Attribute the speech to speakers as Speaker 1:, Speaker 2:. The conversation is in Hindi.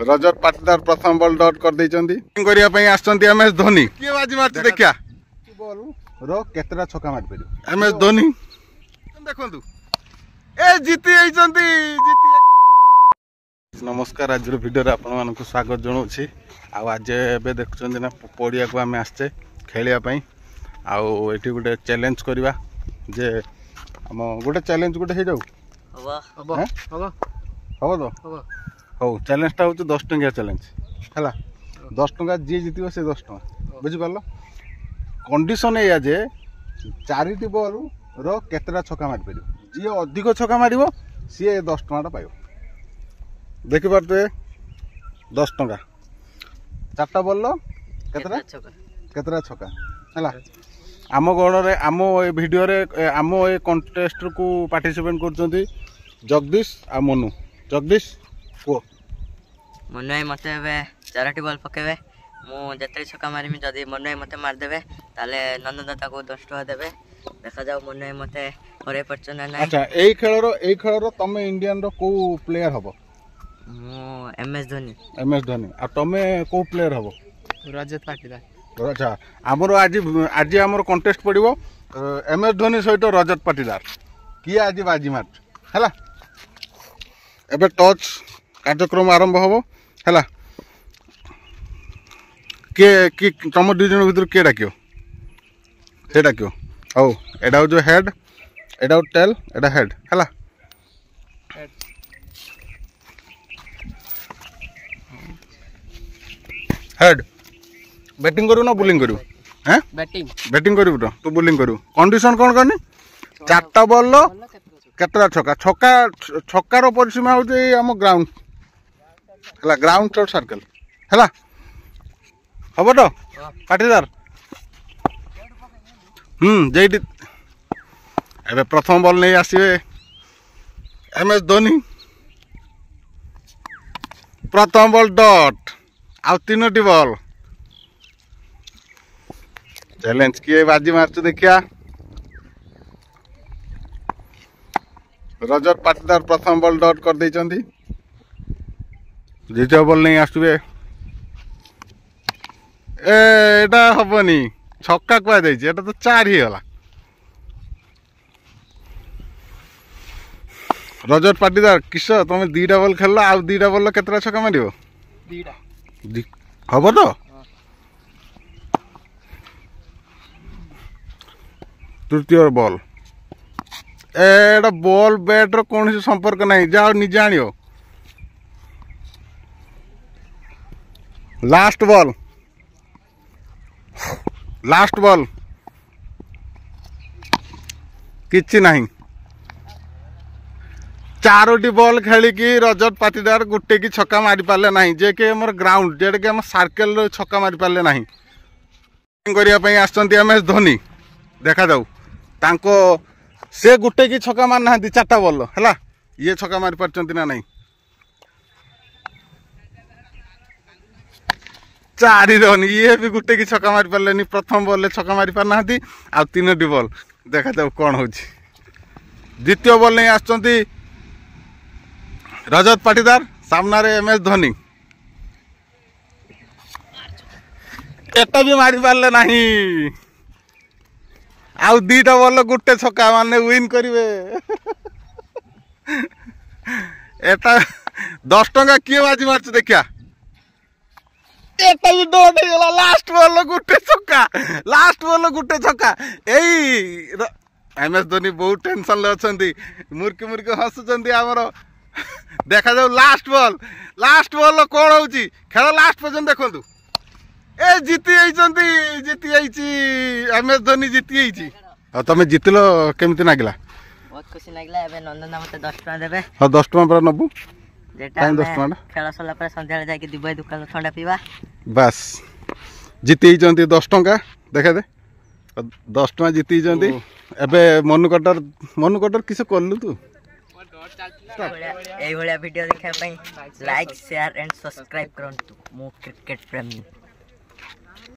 Speaker 1: रजत पाटीदार प्रथम बॉल डॉट कर एम एस धोनी किए बाजी मार्च देखिया बॉल रो केतरा छक्का मार परियो एम एस धोनी देखंतु ए जीती नमस्कार आज वीडियो रे आपण मानक स्वागत जणाउछि आज एबे देखुछन ना पड़िया को आमे आछे खेलिया पई आउ एठी गुटे चैलेंज करबा जे हम गुटे चैलेंज गुटे हे जाऊ हबो तो हो चैलेंज टा होछ 10 टंका चैलेंज हला 10 टंका जे जीतिबो से 10 टंका बुझि पारलो कंडीशन एया जे चारिटी बॉल रो केतरा छक्का मार परियो जे अधिक छक्का मारिबो सी 10 टंका पाइबो देखि पारते 10 टंका चारटा बॉल लो केतरा छक्का हला आम गण रे आम ए वीडियो रे आम ए कंटेस्ट को पार्टिसिपेट करछंती जगदीश आ मनु जगदीश को
Speaker 2: मनु मते चारटी बॉल पकेबे मु जते छक्का मारिमी जदी मनु मते मार देबे ताले नंदनदाता को 10 टका देबे देखा जाओ मनु मते करे परछन ना
Speaker 1: अच्छा एई खेल रो तमे इंडियन रो को प्लेयर हबो
Speaker 2: मु एम एस धोनी
Speaker 1: आ तमे को प्लेयर हबो
Speaker 2: रजत पाटीदार
Speaker 1: अच्छा आमर आज आज आमर कंटेस्ट पड़ो एम एस धोनी सहित रजत पाटीदार किए आज बाजी मार्च है एबे टच कार्यक्रम आरंभ हम है किए तुम दुई जन भर किए डाक से डाक हौ एटा जो हेड एटा टेल एटा हेड है हेड बैटिंग करू ना बोलिंग करू हैं बैटिंग करू तो तू बोलिंग करू कंडीशन कौन करनी चारटा बॉल लो केतरा छक्का छक्का छक्कार परिसीमा होजे हम ग्राउंड हला ग्राउंड शॉट सर्कल हला हबो तो पाटीदार जेडी एबे प्रथम बॉल नहीं आसीबे एम एस धोनी प्रथम बॉल डॉट आ तीनोटी बॉल चैलेंज किए बाजी मार्च देखिया रजत पाटीदार प्रथम बॉल डॉट कर देइचंती द्वितीय बॉल नहीं आसुबे एटा हबनी छक्का कुआ देइछि एटा तो 4 ही होला रजत पाटीदार किस तुम दीटा बॉल खेल आ दीटा बॉल केतरा छक्का मारियो हबो तो तृतीय बॉल एटा बॉल बैट रो कौन संपर्क नहीं जाओ निजे आनियो लास्ट बॉल किछि नहीं चारोटी बॉल खेलिकी रजत पाटीदार गुटे की छक्का मारी पारे ना जे कि हमर ग्राउंड जेडे कि हम सर्कल छक्का मारी पारे ना करिया पई आछंती एम एस धोनी देखा जाऊ तांको से गुटे की छक्का मार ना चारटा बॉल है ये छक्का मारी पारचंती ना नहीं 4 रन ये भी गुटे की छक्का मारी पारे प्रथम बॉल छक्का मारी पार ना आ तीनोटी बॉल देखा जाऊ कौन हो द्वितीय बॉल नहीं आछंती रजत पाटीदार सामना रे एम एस धोनी एटा भी मारी पारे नहीं आउ दीटा बॉल गुटे छक्का माने विन करिवे एटा 10 टंका किए बाजी मार्च देखिया एटा भी डॉट हे गला लास्ट बॉल गुटे छक्का एई एम एस धोनी बहुत टेंशन ले अछंती मुर्की हसुचंती हमरो देखा जाऊ लास्ट बॉल कौन होची खेल लास्ट पर्यंत देखंतु ए जीती एम एस धोनी जीती तुम जीतल केमती नागिला
Speaker 2: बहुत खुशी नागिला एबे नंदना मते 10 टका देबे
Speaker 1: हां 10 टका पर नबु
Speaker 2: जेटा 10 टका खेल सला पर संध्या जाके दिबई दुकान ठंडा पीवा
Speaker 1: बस जीती 10 टका देखा दे 10 टका जीती एबे मनु कटर किस करलु तू
Speaker 2: ए भलिया वीडियो देखा पई लाइक शेयर एंड सब्सक्राइब करंतु मो क्रिकेट प्रेमी।